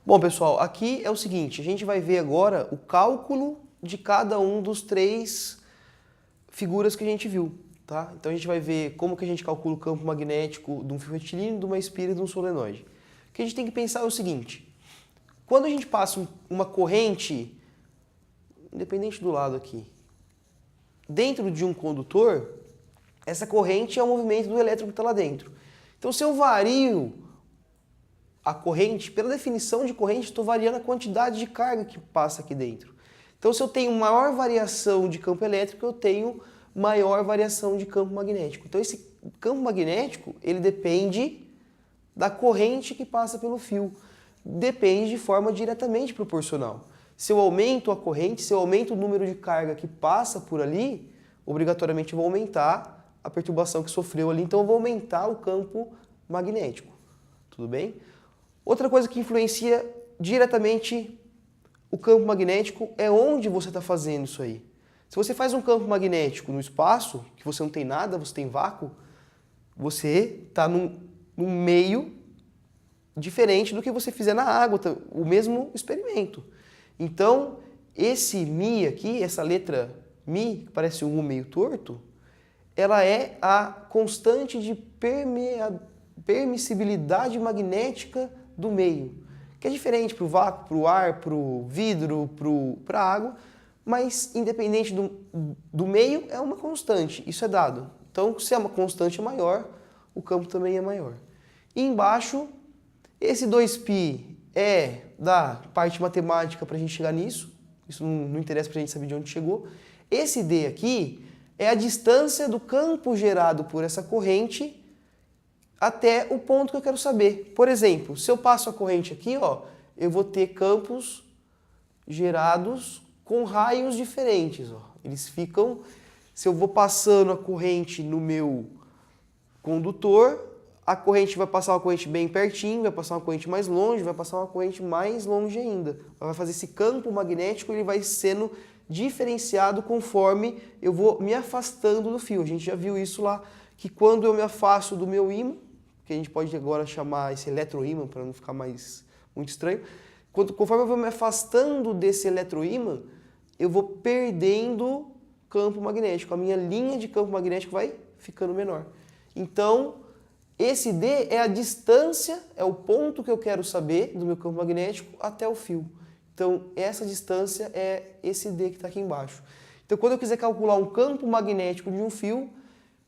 Bom, pessoal, aqui é o seguinte, a gente vai ver agora o cálculo de cada um dos três figuras que a gente viu, tá? Então a gente vai ver como que a gente calcula o campo magnético de um fio retilíneo, de uma espira e de um solenoide. O que a gente tem que pensar é o seguinte, quando a gente passa uma corrente, independente do lado aqui, dentro de um condutor, essa corrente é o movimento do elétron que está lá dentro. Então se eu vario a corrente, pela definição de corrente, estou variando a quantidade de carga que passa aqui dentro. Então, se eu tenho maior variação de campo elétrico, eu tenho maior variação de campo magnético. Então, esse campo magnético, ele depende da corrente que passa pelo fio. Depende de forma diretamente proporcional. Se eu aumento a corrente, se eu aumento o número de carga que passa por ali, obrigatoriamente eu vou aumentar a perturbação que sofreu ali, então eu vou aumentar o campo magnético. Tudo bem? Outra coisa que influencia diretamente o campo magnético é onde você está fazendo isso aí. Se você faz um campo magnético no espaço, que você não tem nada, você tem vácuo, você está num meio diferente do que você fizer na água, o mesmo experimento. Então, esse Mi aqui, essa letra Mi, que parece um U meio torto, ela é a constante de permissibilidade magnética do meio, que é diferente para o vácuo, para o ar, para o vidro, para a água, mas independente do meio é uma constante, isso é dado. Então, se é uma constante maior, o campo também é maior. E embaixo, esse 2π é da parte matemática para a gente chegar nisso, isso não interessa para a gente saber de onde chegou. Esse D aqui é a distância do campo gerado por essa corrente até o ponto que eu quero saber. Por exemplo, se eu passo a corrente aqui, ó, eu vou ter campos gerados com raios diferentes. Ó. Eles ficam, se eu vou passando a corrente no meu condutor, a corrente vai passar uma corrente bem pertinho, vai passar uma corrente mais longe, vai passar uma corrente mais longe ainda. Vai fazer esse campo magnético, ele vai sendo diferenciado conforme eu vou me afastando do fio. A gente já viu isso lá, que quando eu me afasto do meu ímã, que a gente pode agora chamar esse eletroímã para não ficar muito estranho, conforme eu vou me afastando desse eletroímã, eu vou perdendo campo magnético. A minha linha de campo magnético vai ficando menor. Então, esse D é a distância, é o ponto que eu quero saber do meu campo magnético até o fio. Então, essa distância é esse D que está aqui embaixo. Então, quando eu quiser calcular um campo magnético de um fio,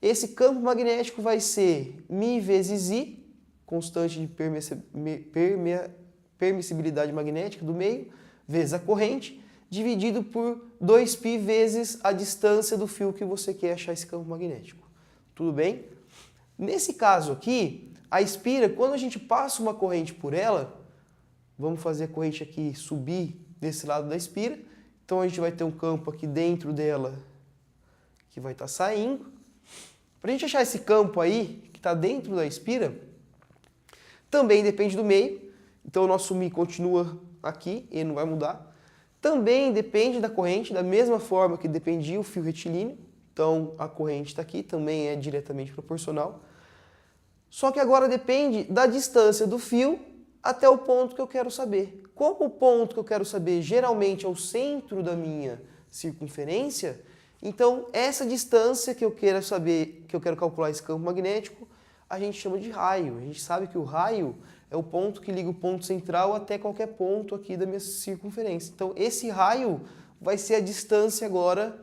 esse campo magnético vai ser Mi vezes I, constante de permissibilidade magnética do meio, vezes a corrente, dividido por 2π vezes a distância do fio que você quer achar esse campo magnético. Tudo bem? Nesse caso aqui, a espira, quando a gente passa uma corrente por ela, vamos fazer a corrente aqui subir desse lado da espira, então a gente vai ter um campo aqui dentro dela que vai estar saindo. Para a gente achar esse campo aí, que está dentro da espira, também depende do meio. Então o nosso Mi continua aqui, ele não vai mudar. Também depende da corrente, da mesma forma que dependia o fio retilíneo. Então a corrente está aqui, também é diretamente proporcional. Só que agora depende da distância do fio até o ponto que eu quero saber. Como o ponto que eu quero saber geralmente é o centro da minha circunferência, então essa distância que eu quero saber, que eu quero calcular esse campo magnético, a gente chama de raio. A gente sabe que o raio é o ponto que liga o ponto central até qualquer ponto aqui da minha circunferência. Então esse raio vai ser a distância agora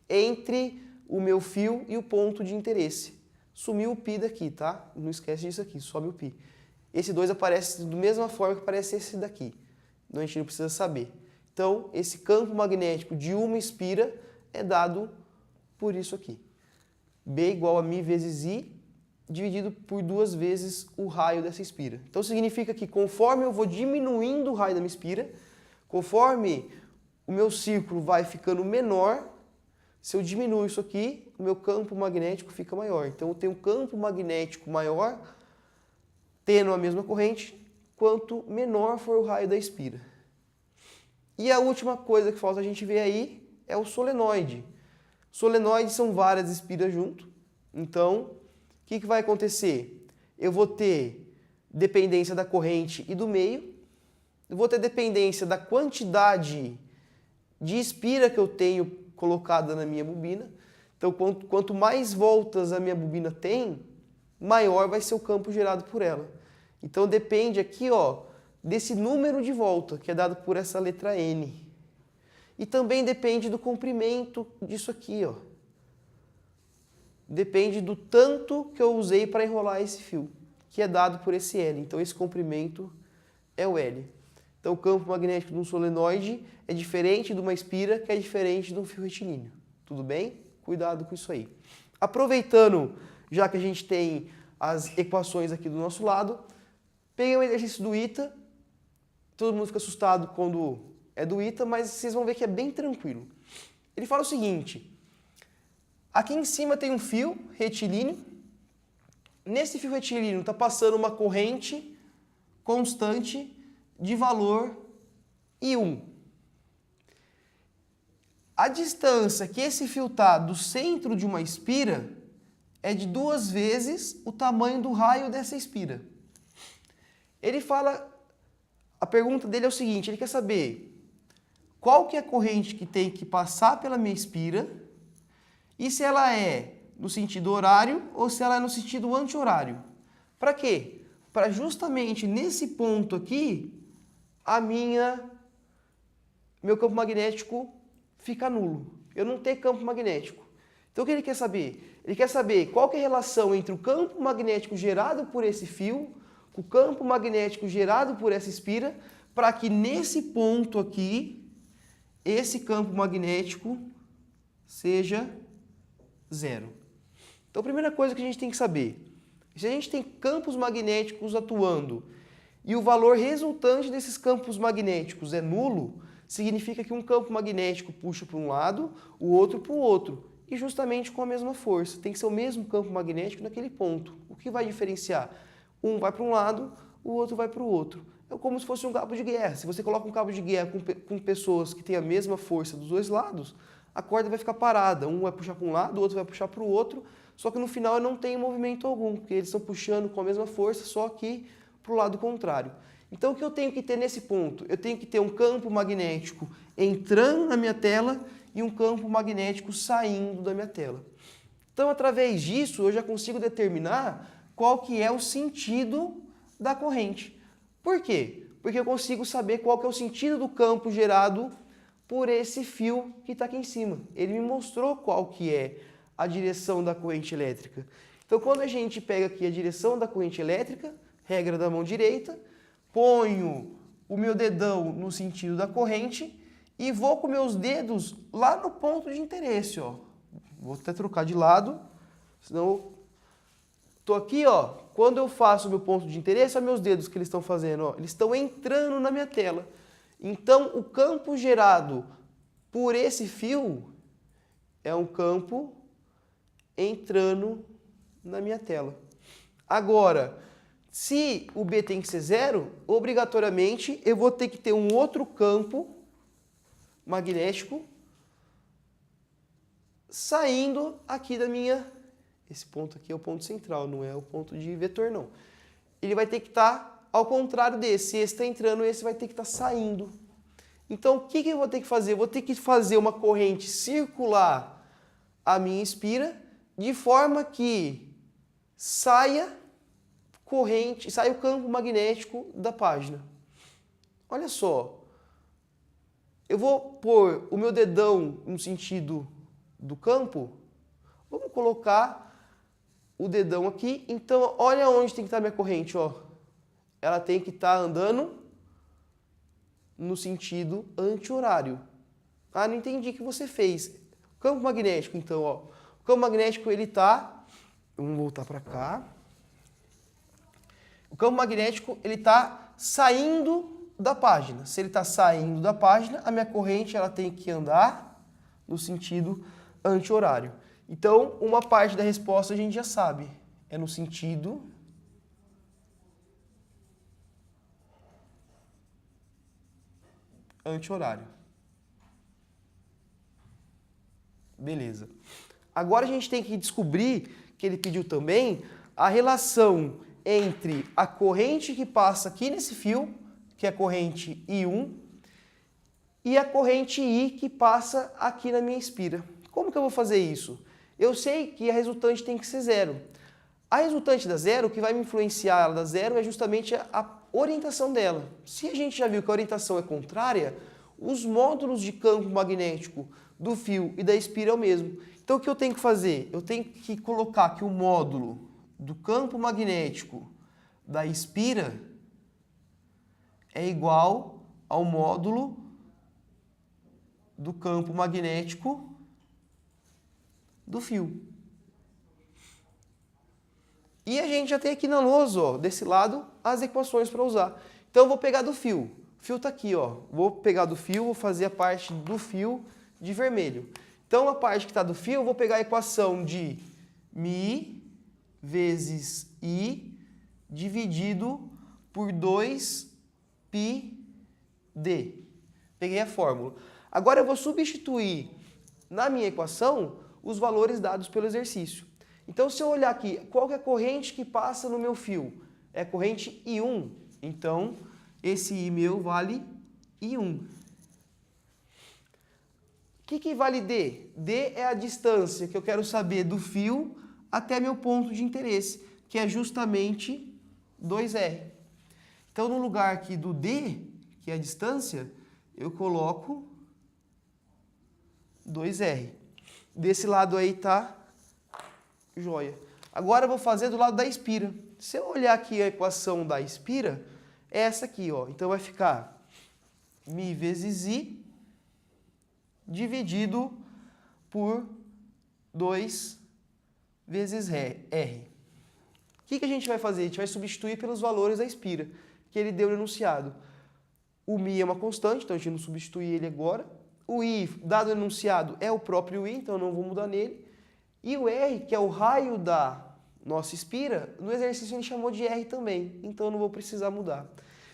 entre o meu fio e o ponto de interesse. Sumiu o π daqui, tá? Não esquece disso aqui, sobe o π. Esse 2 aparece da mesma forma que aparece esse daqui. Então a gente não precisa saber. Então esse campo magnético de uma espira é dado por isso aqui. B igual a Mi vezes I, dividido por 2 vezes o raio dessa espira. Então significa que conforme eu vou diminuindo o raio da minha espira, conforme o meu círculo vai ficando menor, se eu diminuo isso aqui, o meu campo magnético fica maior. Então eu tenho um campo magnético maior, tendo a mesma corrente, quanto menor for o raio da espira. E a última coisa que falta a gente ver aí é o solenoide. Solenoides são várias espiras junto. Então, o que vai acontecer? Eu vou ter dependência da corrente e do meio. eu vou ter dependência da quantidade de espira que eu tenho colocada na minha bobina. Então, quanto mais voltas a minha bobina tem, maior vai ser o campo gerado por ela. Então, depende aqui, ó, desse número de volta, que é dado por essa letra N. E também depende do comprimento disso aqui, ó. Depende do tanto que eu usei para enrolar esse fio, que é dado por esse L. Então, esse comprimento é o L. Então, o campo magnético de um solenoide é diferente de uma espira, que é diferente de um fio retilíneo. Tudo bem? Cuidado com isso aí. Aproveitando, já que a gente tem as equações aqui do nosso lado, peguei um exercício do ITA. Todo mundo fica assustado quando é do ITA, mas vocês vão ver que é bem tranquilo. Ele fala o seguinte: aqui em cima tem um fio retilíneo. Nesse fio retilíneo está passando uma corrente constante de valor I1. A distância que esse fio está do centro de uma espira é de 2 vezes o tamanho do raio dessa espira. Ele fala, a pergunta dele é o seguinte, ele quer saber qual que é a corrente que tem que passar pela minha espira e se ela é no sentido horário ou se ela é no sentido anti-horário. Para quê? Para justamente nesse ponto aqui, meu campo magnético fica nulo. Eu não tenho campo magnético. Então o que ele quer saber? Ele quer saber qual que é a relação entre o campo magnético gerado por esse fio, com o campo magnético gerado por essa espira, para que nesse ponto aqui, esse campo magnético seja zero. Então a primeira coisa que a gente tem que saber, se a gente tem campos magnéticos atuando e o valor resultante desses campos magnéticos é nulo, significa que um campo magnético puxa para um lado, o outro para o outro, e justamente com a mesma força. Tem que ser o mesmo campo magnético naquele ponto. O que vai diferenciar? Um vai para um lado, o outro vai para o outro. É como se fosse um cabo de guerra. Se você coloca um cabo de guerra com pessoas que têm a mesma força dos dois lados, a corda vai ficar parada. Um vai puxar para um lado, o outro vai puxar para o outro, só que no final não tem movimento algum, porque eles estão puxando com a mesma força, só que para o lado contrário. Então o que eu tenho que ter nesse ponto? Eu tenho que ter um campo magnético entrando na minha tela e um campo magnético saindo da minha tela. Então através disso eu já consigo determinar qual que é o sentido da corrente. Por quê? Porque eu consigo saber qual que é o sentido do campo gerado por esse fio que está aqui em cima. Ele me mostrou qual que é a direção da corrente elétrica. Então quando a gente pega aqui a direção da corrente elétrica, regra da mão direita, ponho o meu dedão no sentido da corrente e vou com meus dedos lá no ponto de interesse, ó. Vou até trocar de lado, senão tô aqui, ó. Quando eu faço o meu ponto de interesse, olha meus dedos que eles estão fazendo, ó. Eles estão entrando na minha tela. Então, o campo gerado por esse fio é um campo entrando na minha tela. Agora, se o B tem que ser zero, obrigatoriamente eu vou ter que ter um outro campo magnético saindo aqui da minha... Esse ponto aqui é o ponto central, não é o ponto de vetor, não. Ele vai ter que estar ao contrário desse. Se esse está entrando, esse vai ter que estar saindo. Então, o que eu vou ter que fazer? Eu vou ter que fazer uma corrente circular a minha espira de forma que saia o campo magnético da página. Olha só. Eu vou pôr o meu dedão no sentido do campo. Vamos colocar o dedão aqui. Então, olha onde tem que estar minha corrente, ó. Ela tem que estar andando no sentido anti-horário. Ah, não entendi o que você fez. Campo magnético, então, ó. O campo magnético, ele tá... Vamos voltar para cá. O campo magnético, ele tá saindo da página. Se ele está saindo da página, a minha corrente, ela tem que andar no sentido anti-horário. Então, uma parte da resposta a gente já sabe. É no sentido anti-horário. Beleza. Agora a gente tem que descobrir, que ele pediu também, a relação entre a corrente que passa aqui nesse fio, que é a corrente I1, e a corrente I que passa aqui na minha espira. Como que eu vou fazer isso? Eu sei que a resultante tem que ser zero. A resultante da zero, o que vai me influenciar ela da zero é justamente a orientação dela. Se a gente já viu que a orientação é contrária, os módulos de campo magnético do fio e da espira é o mesmo. Então o que eu tenho que fazer? Eu tenho que colocar que o módulo do campo magnético da espira é igual ao módulo do campo magnético do fio. E a gente já tem aqui na lousa, ó, desse lado, as equações para usar. Então eu vou pegar do fio. O fio está aqui, ó. Vou pegar do fio, vou fazer a parte do fio de vermelho. Então a parte que está do fio, eu vou pegar a equação de Mi vezes I dividido por 2πd. Peguei a fórmula. Agora eu vou substituir na minha equação os valores dados pelo exercício. Então, se eu olhar aqui, qual que é a corrente que passa no meu fio? É a corrente I1. Então, esse I meu vale I1. O que vale D? D é a distância que eu quero saber do fio até meu ponto de interesse, que é justamente 2R. Então, no lugar aqui do D, que é a distância, eu coloco 2R. Desse lado aí tá joia. Agora eu vou fazer do lado da espira. Se eu olhar aqui a equação da espira, é essa aqui, ó. Então vai ficar Mi vezes I dividido por 2 vezes R. O que a gente vai fazer? A gente vai substituir pelos valores da espira, que ele deu no enunciado. O Mi é uma constante, então a gente não substitui ele agora. O I, dado o enunciado, é o próprio I, então eu não vou mudar nele. E o R, que é o raio da nossa espira, no exercício a gente chamou de R também, então eu não vou precisar mudar.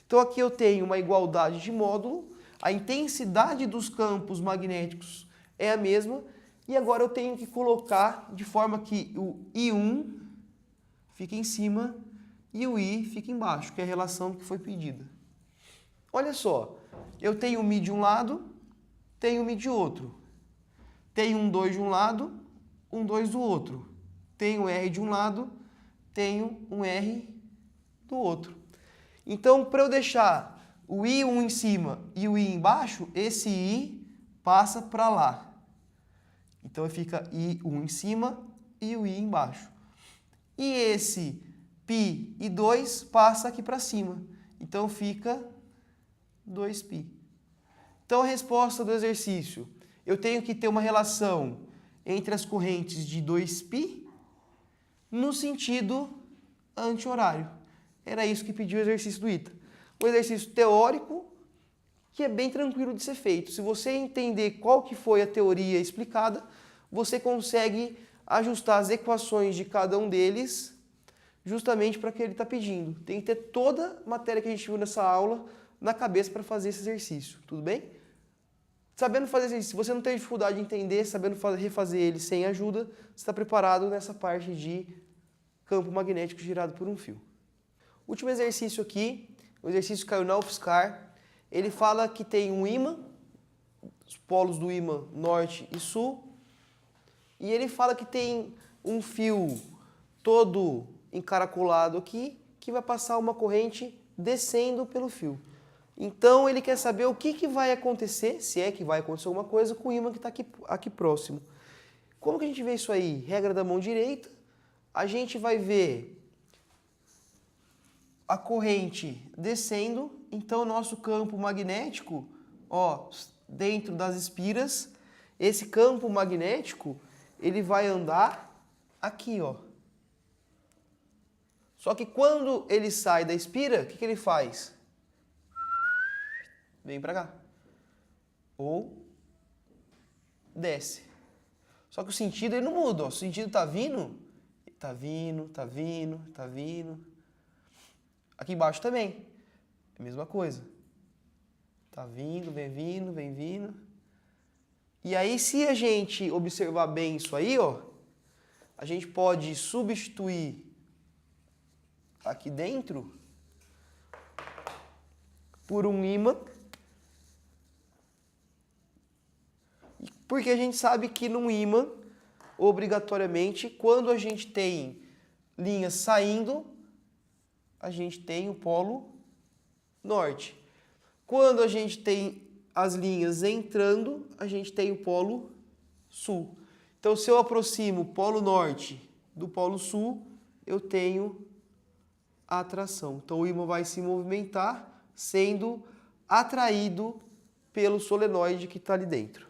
Então aqui eu tenho uma igualdade de módulo, a intensidade dos campos magnéticos é a mesma, e agora eu tenho que colocar de forma que o I1 fica em cima e o I fica embaixo, que é a relação que foi pedida. Olha só, eu tenho o Mi de um lado, tenho o Mi de outro. Tenho um 2 de um lado, um 2 do outro. Tenho um R de um lado, tenho um R do outro. Então, para eu deixar o I1 em cima e o I embaixo, esse I passa para lá. Então, fica I1 em cima e o I embaixo. E esse π e 2 passa aqui para cima. Então, fica 2π. Então, a resposta do exercício, eu tenho que ter uma relação entre as correntes de 2π no sentido anti-horário. Era isso que pediu o exercício do ITA. Um exercício teórico que é bem tranquilo de ser feito. Se você entender qual que foi a teoria explicada, você consegue ajustar as equações de cada um deles justamente para o que ele está pedindo. Tem que ter toda a matéria que a gente viu nessa aula na cabeça para fazer esse exercício. Tudo bem? Sabendo fazer exercício, se você não tem dificuldade de entender, sabendo refazer ele sem ajuda, você está preparado nessa parte de campo magnético girado por um fio. Último exercício aqui, o exercício caiu na UFSCar. Ele fala que tem um ímã, os polos do ímã norte e sul, e ele fala que tem um fio todo encaracolado aqui, que vai passar uma corrente descendo pelo fio. Então ele quer saber o que vai acontecer, se é que vai acontecer alguma coisa, com o ímã que está aqui próximo. Como que a gente vê isso aí? Regra da mão direita, a gente vai ver a corrente descendo, então o nosso campo magnético, ó, dentro das espiras, esse campo magnético, ele vai andar aqui, ó. Só que quando ele sai da espira, o que ele faz? Vem para cá. Ou desce. Só que o sentido ele não muda, ó. O sentido tá vindo, tá vindo, tá vindo, tá vindo. Aqui embaixo também. É a mesma coisa. Tá vindo, vem vindo, vem vindo. E aí, se a gente observar bem isso aí, ó, a gente pode substituir aqui dentro por um ímã. Porque a gente sabe que num ímã, obrigatoriamente, quando a gente tem linhas saindo, a gente tem o polo norte. Quando a gente tem as linhas entrando, a gente tem o polo sul. Então, se eu aproximo o polo norte do polo sul, eu tenho a atração. Então, o ímã vai se movimentar sendo atraído pelo solenoide que está ali dentro.